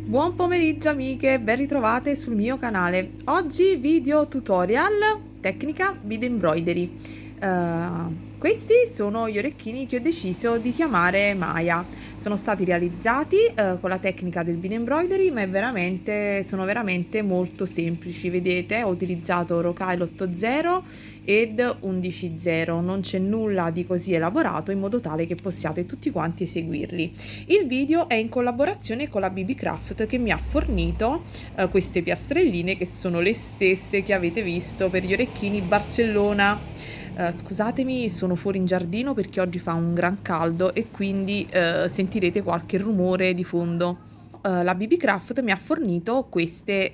Buon pomeriggio amiche, ben ritrovate sul mio canale. Oggi video tutorial tecnica bead embroidery. Questi sono gli orecchini che ho deciso di chiamare Maya. Sono stati realizzati con la tecnica del bead embroidery, ma sono veramente molto semplici. Vedete, ho utilizzato Rocale 80 ed 11.0, non c'è nulla di così elaborato, in modo tale che possiate tutti quanti eseguirli. Il video è in collaborazione con la BB Craft, che mi ha fornito queste piastrelline, che sono le stesse che avete visto per gli orecchini Barcellona. Scusatemi, sono fuori in giardino perché oggi fa un gran caldo e quindi sentirete qualche rumore di fondo. La BB Craft mi ha fornito queste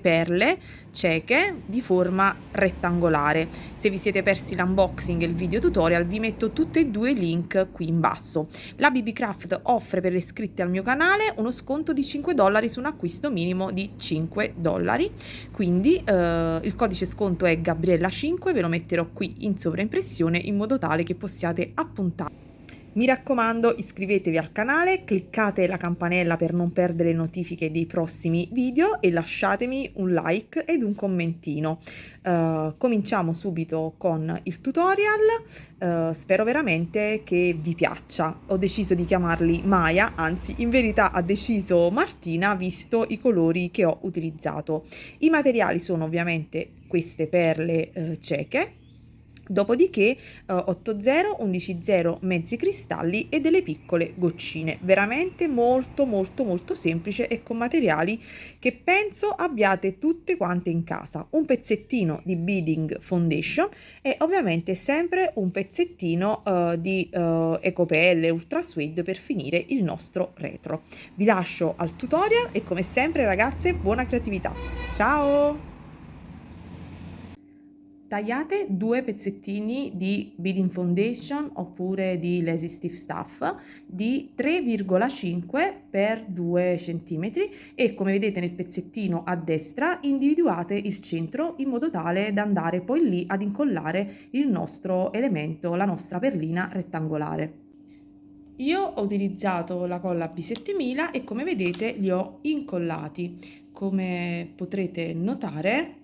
perle cieche di forma rettangolare. Se vi siete persi l'unboxing e il video tutorial, vi metto tutti e due i link qui in basso. La BB Craft offre per le iscritte al mio canale uno sconto di $5 su un acquisto minimo di $5. Quindi il codice sconto è Gabriella5, ve lo metterò qui in sovraimpressione in modo tale che possiate appuntare. Mi raccomando, iscrivetevi al canale, cliccate la campanella per non perdere notifiche dei prossimi video e lasciatemi un like ed un commentino. Cominciamo subito con il tutorial. Spero veramente che vi piaccia. Ho deciso di chiamarli Maya, anzi in verità ha deciso Martina, visto i colori che ho utilizzato. I materiali sono ovviamente queste perle cieche. Dopodiché 8.0, 11.0 mezzi cristalli e delle piccole goccine, veramente molto semplice e con materiali che penso abbiate tutte quante in casa. Un pezzettino di beading foundation e ovviamente sempre un pezzettino di ecopelle ultra suede per finire il nostro retro. Vi lascio al tutorial e come sempre ragazze, buona creatività. Ciao! Tagliate due pezzettini di beading foundation oppure di lazy stiff stuff di 3,5 x 2 cm e come vedete nel pezzettino a destra individuate il centro in modo tale da andare poi lì ad incollare il nostro elemento, la nostra perlina rettangolare. Io ho utilizzato la colla B7000 e come vedete li ho incollati. Come potrete notare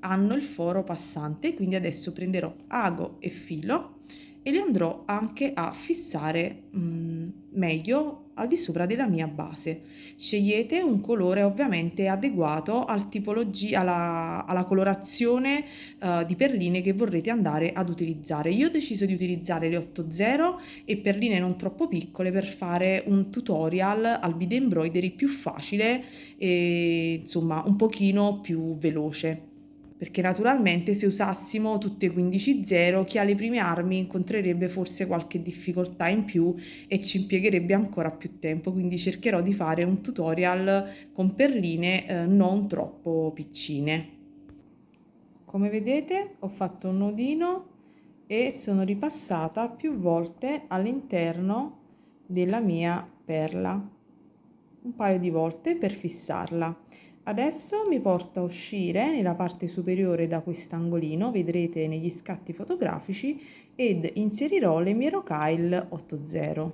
hanno il foro passante, quindi adesso prenderò ago e filo e li andrò anche a fissare meglio al di sopra della mia base. Scegliete un colore ovviamente adeguato alla colorazione di perline che vorrete andare ad utilizzare. Io ho deciso di utilizzare le 80 e perline non troppo piccole per fare un tutorial al bead embroidery più facile e insomma un pochino più veloce. Perché naturalmente se usassimo tutte 15.0 chi ha le prime armi incontrerebbe forse qualche difficoltà in più e ci impiegherebbe ancora più tempo, quindi cercherò di fare un tutorial con perline non troppo piccine. Come vedete ho fatto un nodino e sono ripassata più volte all'interno della mia perla, un paio di volte per fissarla. Adesso mi porta a uscire nella parte superiore da quest'angolino, vedrete negli scatti fotografici, ed inserirò le mie Rocale 80. Ho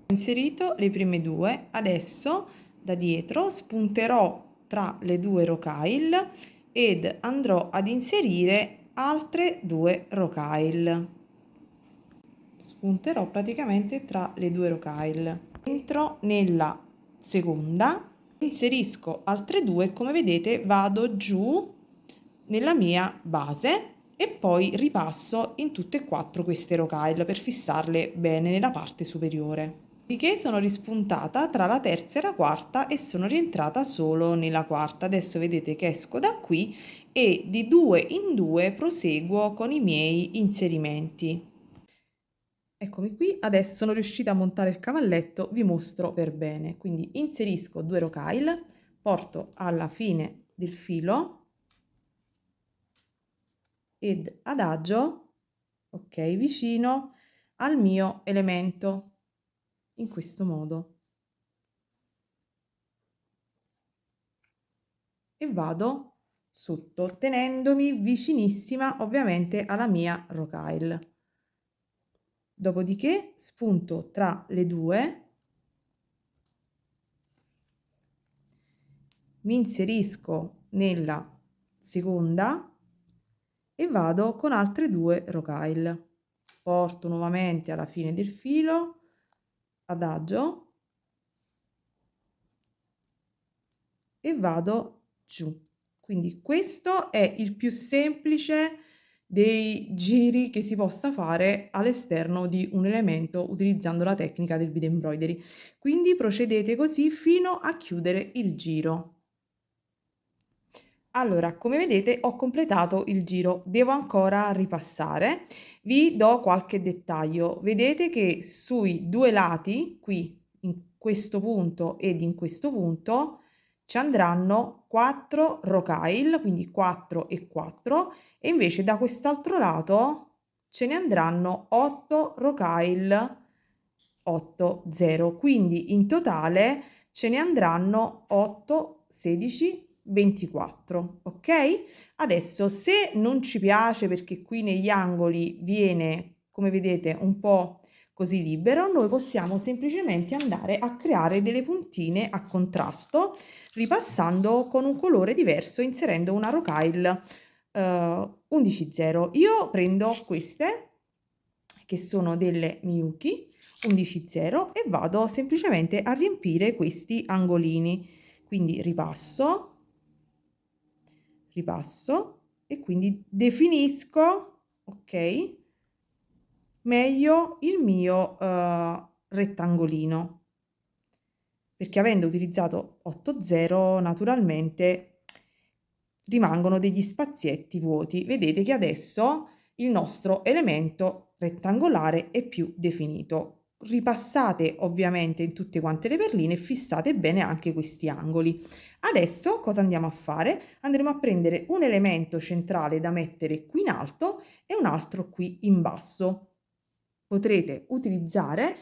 inserito le prime due, adesso da dietro spunterò tra le due Rocale ed andrò ad inserire altre due Rocale. Spunterò praticamente tra le due Rocale. Entro nella seconda, inserisco altre due e come vedete vado giù nella mia base e poi ripasso in tutte e quattro queste Rocale per fissarle bene nella parte superiore. Dopodiché sono rispuntata tra la terza e la quarta e sono rientrata solo nella quarta. Adesso vedete che esco da qui e di due in due proseguo con i miei inserimenti. Eccomi qui, adesso sono riuscita a montare il cavalletto, vi mostro per bene. Quindi inserisco due Rocale, porto alla fine del filo ed adagio, ok, vicino al mio elemento, in questo modo. E vado sotto, tenendomi vicinissima ovviamente alla mia rocaille. Dopodiché spunto tra le due, mi inserisco nella seconda e vado con altre 2 rocaille. Porto nuovamente alla fine del filo, adagio e vado giù. Quindi questo è il più semplice dei giri che si possa fare all'esterno di un elemento utilizzando la tecnica del bead embroidery. Quindi procedete così fino a chiudere il giro. Allora, come vedete ho completato il giro, devo ancora ripassare. Vi do qualche dettaglio. Vedete che sui due lati, qui in questo punto ed in questo punto, ci andranno 4 rocaille, quindi 4 e 4, e invece da quest'altro lato ce ne andranno 8 rocaille, 8, 0. Quindi in totale ce ne andranno 8, 16, 24, ok? Adesso se non ci piace perché qui negli angoli viene, come vedete, un po' così libero, noi possiamo semplicemente andare a creare delle puntine a contrasto ripassando con un colore diverso, inserendo una rocaille 11,0. Io prendo queste che sono delle Miyuki 11,0 e vado semplicemente a riempire questi angolini, quindi ripasso, ripasso e quindi definisco, ok, meglio il mio rettangolino, perché avendo utilizzato 8,0 naturalmente rimangono degli spazietti vuoti. Vedete che adesso il nostro elemento rettangolare è più definito. Ripassate ovviamente in tutte quante le perline e fissate bene anche questi angoli. Adesso cosa andiamo a fare? Andremo a prendere un elemento centrale da mettere qui in alto e un altro qui in basso. Potrete utilizzare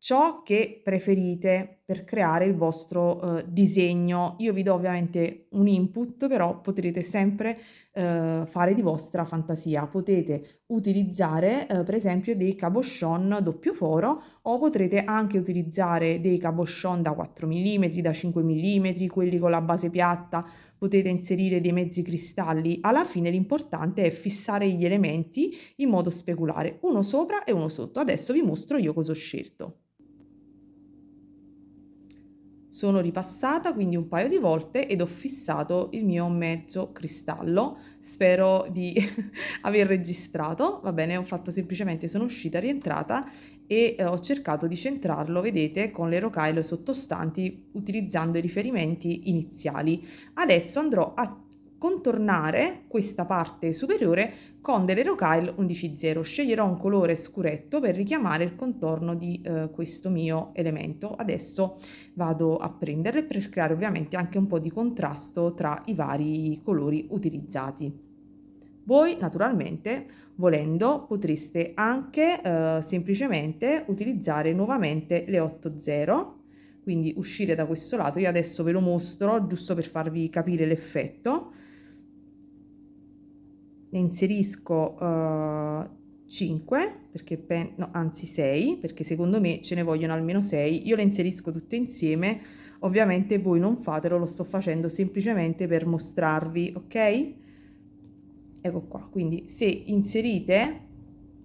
ciò che preferite per creare il vostro disegno. Io vi do ovviamente un input, però potrete sempre fare di vostra fantasia. Potete utilizzare per esempio dei cabochon doppio foro o potrete anche utilizzare dei cabochon da 4 mm, da 5 mm, quelli con la base piatta. Potete inserire dei mezzi cristalli. Alla fine l'importante è fissare gli elementi in modo speculare, uno sopra e uno sotto. Adesso vi mostro io cosa ho scelto. Sono ripassata quindi un paio di volte ed ho fissato il mio mezzo cristallo. Spero di aver registrato. Va bene, ho fatto semplicemente, sono uscita, rientrata e ho cercato di centrarlo, vedete, con le rocaille sottostanti utilizzando i riferimenti iniziali. Adesso andrò a contornare questa parte superiore con delle rocaille 11,0. Sceglierò un colore scuretto per richiamare il contorno di questo mio elemento. Adesso vado a prenderle per creare ovviamente anche un po' di contrasto tra i vari colori utilizzati. Voi naturalmente volendo potreste anche semplicemente utilizzare nuovamente le 8,0, quindi uscire da questo lato. Io adesso ve lo mostro giusto per farvi capire l'effetto. Ne inserisco 5 perché no, anzi 6, perché secondo me ce ne vogliono almeno 6. Io le inserisco tutte insieme, ovviamente voi non fatelo, lo sto facendo semplicemente per mostrarvi, ok? Ecco qua, quindi se inserite,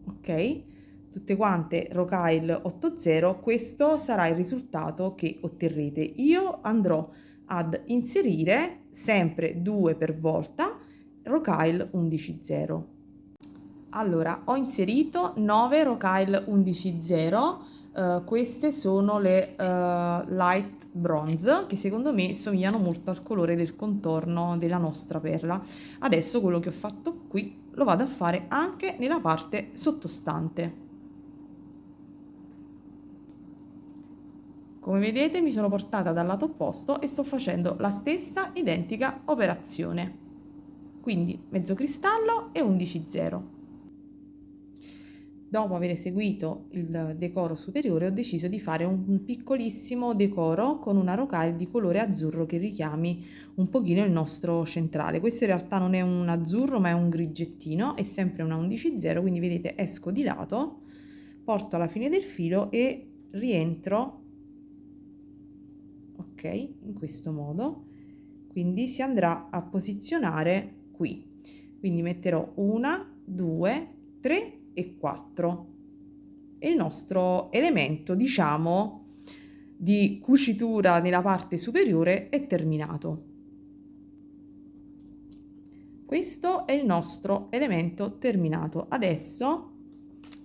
ok, tutte quante rocaille 8,0, questo sarà il risultato che otterrete. Io andrò ad inserire sempre 2 per volta rocaille 11,0. Allora, ho inserito 9 rocaille 11,0, queste sono le light bronze che secondo me somigliano molto al colore del contorno della nostra perla. Adesso quello che ho fatto qui lo vado a fare anche nella parte sottostante. Come vedete mi sono portata dal lato opposto e sto facendo la stessa identica operazione. Quindi mezzo cristallo e 11,0. Dopo aver eseguito il decoro superiore ho deciso di fare un piccolissimo decoro con una rocaille di colore azzurro che richiami un pochino il nostro centrale. Questo in realtà non è un azzurro ma è un grigettino, è sempre una 11.0, quindi vedete esco di lato, porto alla fine del filo e rientro, ok, in questo modo. Quindi si andrà a posizionare qui. Quindi metterò 1, 2, 3 e 4 e il nostro elemento, diciamo, di cucitura nella parte superiore è terminato. Questo è il nostro elemento terminato. Adesso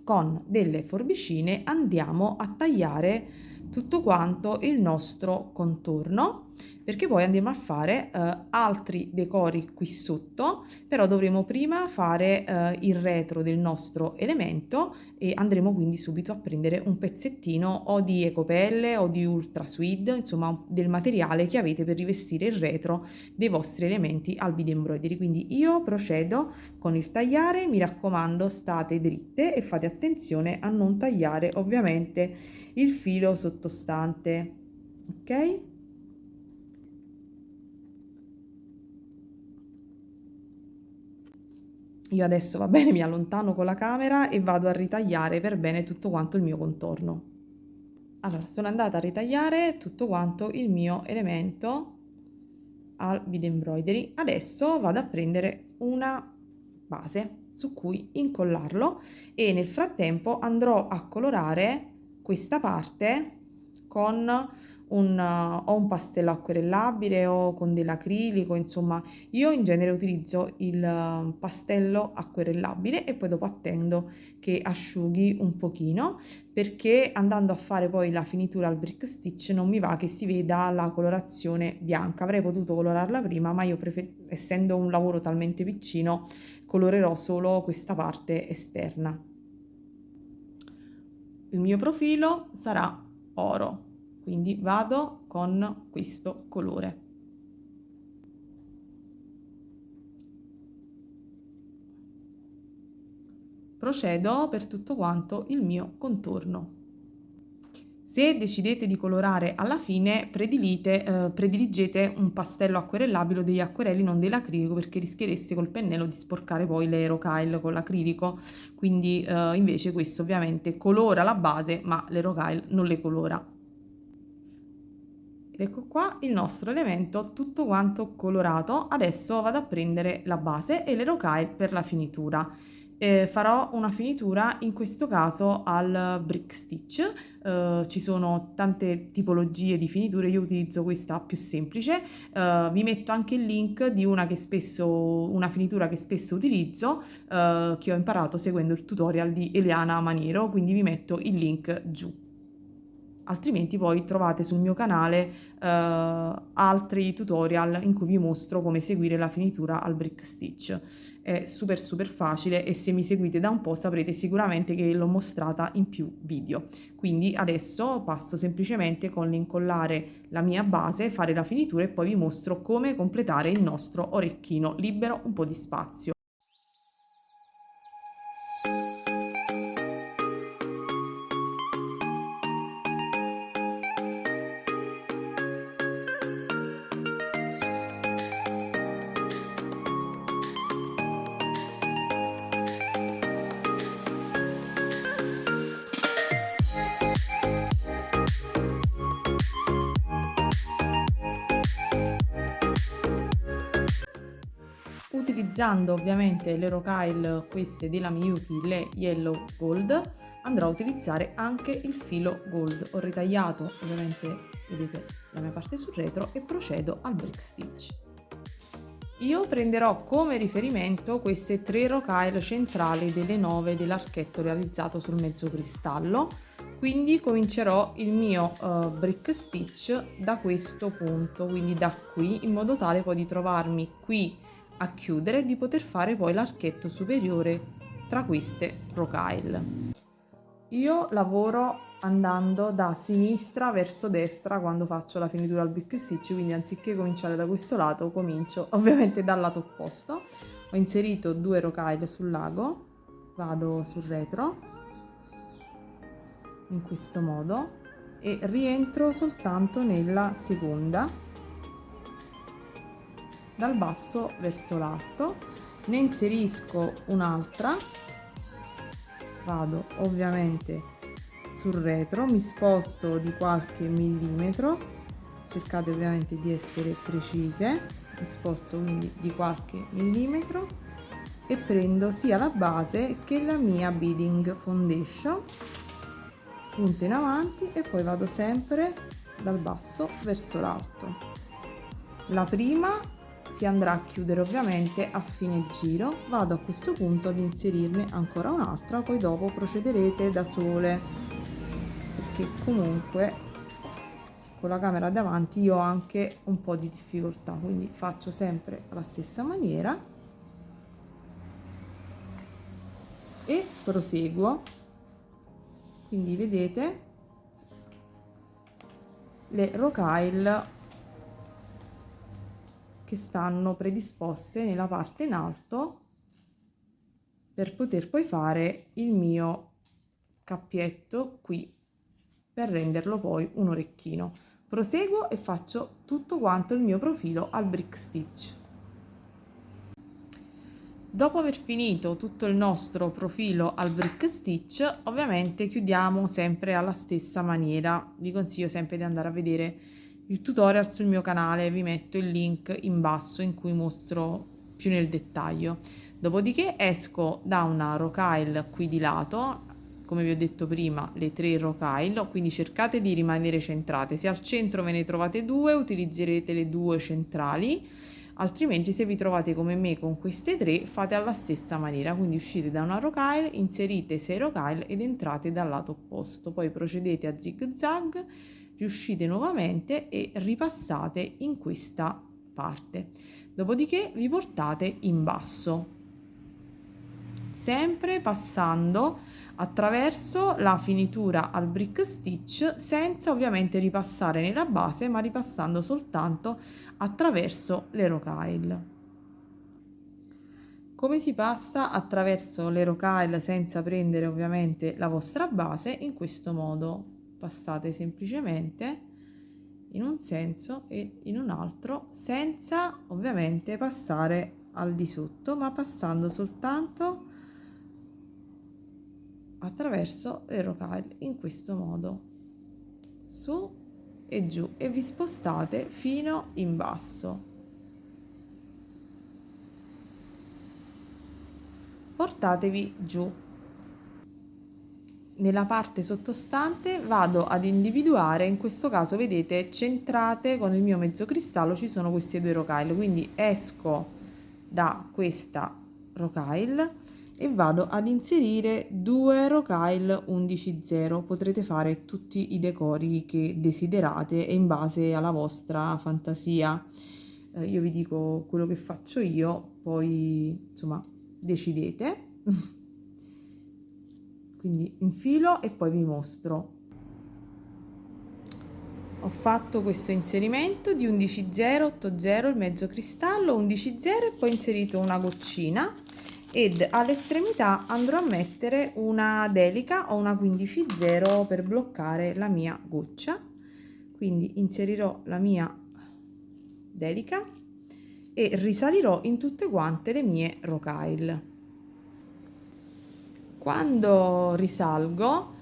con delle forbicine andiamo a tagliare tutto quanto il nostro contorno, perché poi andremo a fare altri decori qui sotto, però dovremo prima fare il retro del nostro elemento e andremo quindi subito a prendere un pezzettino o di ecopelle o di ultra suede, insomma del materiale che avete per rivestire il retro dei vostri elementi al bead embroidery. Quindi io procedo con il tagliare, mi raccomando state dritte e fate attenzione a non tagliare ovviamente il filo sottostante, ok? Io adesso va bene, mi allontano con la camera e vado a ritagliare per bene tutto quanto il mio contorno. Allora, sono andata a ritagliare tutto quanto il mio elemento al bead embroidery. Adesso vado a prendere una base su cui incollarlo e nel frattempo andrò a colorare questa parte con o un pastello acquerellabile o con dell'acrilico, insomma io in genere utilizzo il pastello acquerellabile e poi dopo attendo che asciughi un pochino, perché andando a fare poi la finitura al brick stitch non mi va che si veda la colorazione bianca. Avrei potuto colorarla prima, ma io essendo un lavoro talmente piccino colorerò solo questa parte esterna. Il mio profilo sarà oro, quindi vado con questo colore. Procedo per tutto quanto il mio contorno. Se decidete di colorare alla fine, prediligete un pastello acquerellabile o degli acquerelli, non dell'acrilico, perché rischiereste col pennello di sporcare poi le rocaille con l'acrilico. Quindi invece questo ovviamente colora la base, ma le rocaille non le colora. Ed ecco qua il nostro elemento tutto quanto colorato. Adesso vado a prendere la base e le rocaille per la finitura. Farò una finitura in questo caso al brick stitch. Ci sono tante tipologie di finiture, io utilizzo questa più semplice. Vi metto anche il link di una finitura che spesso utilizzo, che ho imparato seguendo il tutorial di Eliana Maniero, quindi vi metto il link giù. Altrimenti poi trovate sul mio canale altri tutorial in cui vi mostro come seguire la finitura al brick stitch. È super facile e se mi seguite da un po' saprete sicuramente che l'ho mostrata in più video. Quindi adesso passo semplicemente con l'incollare la mia base, fare la finitura e poi vi mostro come completare il nostro orecchino. Libero un po' di spazio. Utilizzando ovviamente le rocaille queste della Miyuki, le Yellow Gold, andrò a utilizzare anche il filo gold. Ho ritagliato ovviamente, vedete, la mia parte sul retro e procedo al brick stitch. Io prenderò come riferimento queste 3 rocaille centrali delle 9 dell'archetto realizzato sul mezzo cristallo, quindi comincerò il mio brick stitch da questo punto, quindi da qui, in modo tale poi di trovarmi qui a chiudere e di poter fare poi l'archetto superiore tra queste rocaille. Io lavoro andando da sinistra verso destra quando faccio la finitura al brick stitch, quindi anziché cominciare da questo lato comincio ovviamente dal lato opposto. Ho inserito 2 rocaille sul lago, vado sul retro in questo modo e rientro soltanto nella seconda, dal basso verso l'alto, ne inserisco un'altra, vado ovviamente sul retro, mi sposto di qualche millimetro, cercate ovviamente di essere precise, mi sposto quindi di qualche millimetro e prendo sia la base che la mia beading foundation, spunto in avanti e poi vado sempre dal basso verso l'alto. La prima si andrà a chiudere ovviamente a fine giro, vado a questo punto ad inserirne ancora un'altra, poi dopo procederete da sole, perché comunque con la camera davanti io ho anche un po' di difficoltà, quindi faccio sempre alla stessa maniera e proseguo. Quindi vedete le rocaille che stanno predisposte nella parte in alto per poter poi fare il mio cappietto qui per renderlo poi un orecchino. Proseguo e faccio tutto quanto il mio profilo al brick stitch. Dopo aver finito tutto il nostro profilo al brick stitch, ovviamente chiudiamo sempre alla stessa maniera. Vi consiglio sempre di andare a vedere il tutorial sul mio canale, vi metto il link in basso in cui mostro più nel dettaglio. Dopodiché esco da una rocaille qui di lato, come vi ho detto prima, le 3 rocaille, quindi cercate di rimanere centrate. Se al centro ve ne trovate 2, utilizzerete le 2 centrali, altrimenti se vi trovate come me con queste 3 fate alla stessa maniera, quindi uscite da una rocaille, inserite 6 rocaille ed entrate dal lato opposto, poi procedete a zig zag, riuscite nuovamente e ripassate in questa parte, dopodiché vi portate in basso, sempre passando attraverso la finitura al brick stitch, senza ovviamente ripassare nella base, ma ripassando soltanto attraverso le rocaille. Come si passa attraverso le rocaille senza prendere ovviamente la vostra base? In questo modo passate semplicemente in un senso e in un altro, senza ovviamente passare al di sotto, ma passando soltanto attraverso le rocaille in questo modo, su e giù, e vi spostate fino in basso. Portatevi giù. Nella parte sottostante vado ad individuare, in questo caso vedete centrate con il mio mezzo cristallo ci sono queste 2 rocaille, quindi esco da questa rocaille e vado ad inserire 2 rocaille 11/0. Potrete fare tutti i decori che desiderate e in base alla vostra fantasia. Io vi dico quello che faccio io, poi insomma decidete. Quindi infilo e poi vi mostro. Ho fatto questo inserimento di 11/0, 8/0 il mezzo cristallo, 11/0 e poi ho inserito una goccina, ed all'estremità andrò a mettere una delica o una 15/0 per bloccare la mia goccia. Quindi inserirò la mia delica e risalirò in tutte quante le mie rocaille. Quando risalgo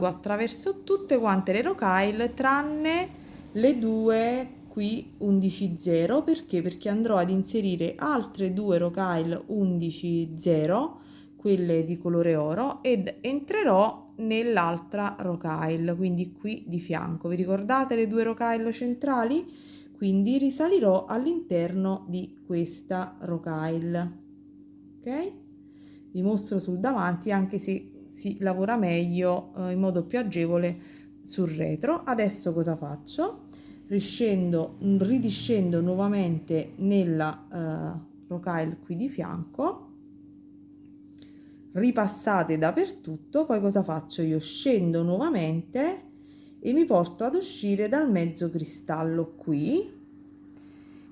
attraverso tutte quante le rocaille tranne le 2 qui 11/0, perché andrò ad inserire altre 2 rocaille 11/0, quelle di colore oro, ed entrerò nell'altra rocaille, quindi qui di fianco. Vi ricordate le 2 rocaille centrali? Quindi risalirò all'interno di questa rocaille, ok? Vi mostro sul davanti, anche se si lavora meglio in modo più agevole sul retro. Adesso cosa faccio? Ridiscendo nuovamente nella rocaille qui di fianco, ripassate dappertutto, poi cosa faccio? Io scendo nuovamente e mi porto ad uscire dal mezzo cristallo qui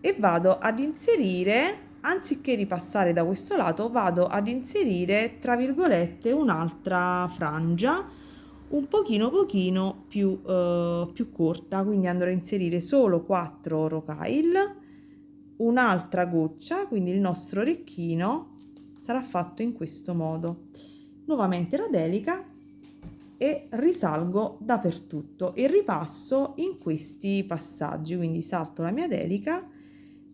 e vado ad inserire, anziché ripassare da questo lato, vado ad inserire tra virgolette un'altra frangia un pochino più corta, quindi andrò a inserire solo 4 rocaille, un'altra goccia, quindi il nostro orecchino sarà fatto in questo modo. Nuovamente la delica e risalgo dappertutto e ripasso in questi passaggi, quindi salto la mia delica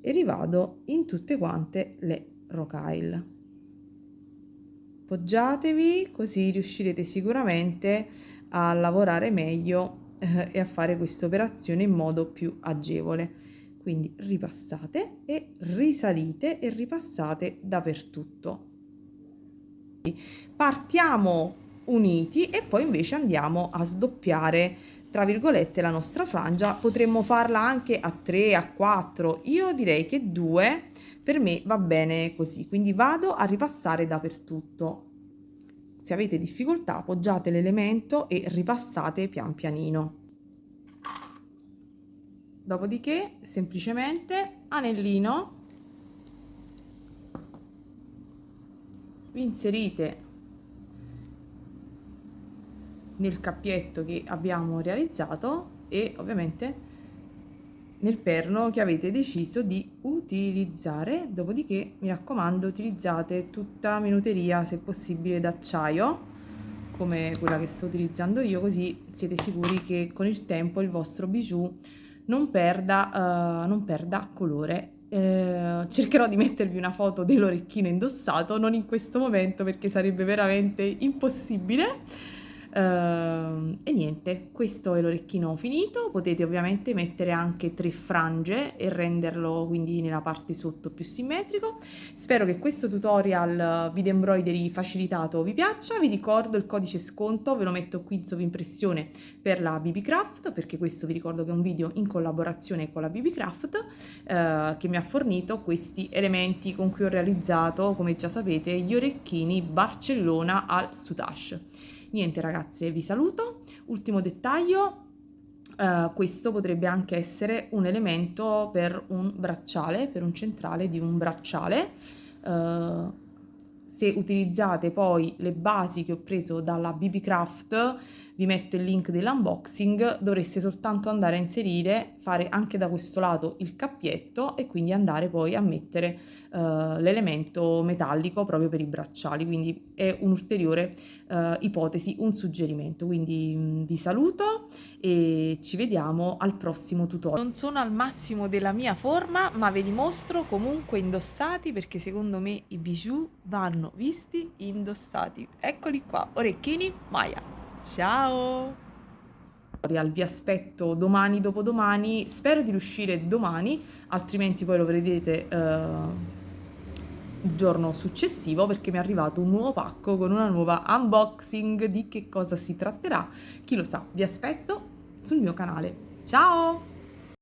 e rivado in tutte quante le rocaille. Poggiatevi, così riuscirete sicuramente a lavorare meglio e a fare questa operazione in modo più agevole. Quindi ripassate e risalite e ripassate dappertutto. Partiamo uniti e poi invece andiamo a sdoppiare tra virgolette la nostra frangia. Potremmo farla anche a 3, a 4, io direi che 2 per me va bene così, quindi vado a ripassare dappertutto. Se avete difficoltà appoggiate l'elemento e ripassate pian pianino. Dopodiché semplicemente anellino, vi inserite nel cappietto che abbiamo realizzato e ovviamente nel perno che avete deciso di utilizzare. Dopodiché mi raccomando, utilizzate tutta minuteria, se possibile d'acciaio, come quella che sto utilizzando io, così siete sicuri che con il tempo il vostro bijou non perda colore. Cercherò di mettervi una foto dell'orecchino indossato, non in questo momento perché sarebbe veramente impossibile. E niente, questo è l'orecchino finito. Potete ovviamente mettere anche 3 frange e renderlo quindi nella parte sotto più simmetrico. Spero che questo tutorial video embroidery facilitato vi piaccia. Vi ricordo il codice sconto, ve lo metto qui in sovrimpressione per la BB Craft, perché questo vi ricordo che è un video in collaborazione con la BB Craft che mi ha fornito questi elementi con cui ho realizzato, come già sapete, gli orecchini Barcellona al soutache. Niente ragazze, vi saluto. Ultimo dettaglio, questo potrebbe anche essere un elemento per un bracciale, per un centrale di un bracciale. Se utilizzate poi le basi che ho preso dalla BB Craft, vi metto il link dell'unboxing, dovreste soltanto andare a inserire, fare anche da questo lato il cappietto e quindi andare poi a mettere l'elemento metallico proprio per i bracciali, quindi è un'ulteriore ipotesi, un suggerimento. Quindi vi saluto e ci vediamo al prossimo tutorial. Non sono al massimo della mia forma, ma ve li mostro comunque indossati perché secondo me i bijou vanno visti indossati. Eccoli qua, orecchini Maya. Ciao! Vi aspetto domani, dopodomani, spero di riuscire domani, altrimenti poi lo vedrete il giorno successivo perché mi è arrivato un nuovo pacco con una nuova unboxing. Di che cosa si tratterà? Chi lo sa, vi aspetto sul mio canale. Ciao!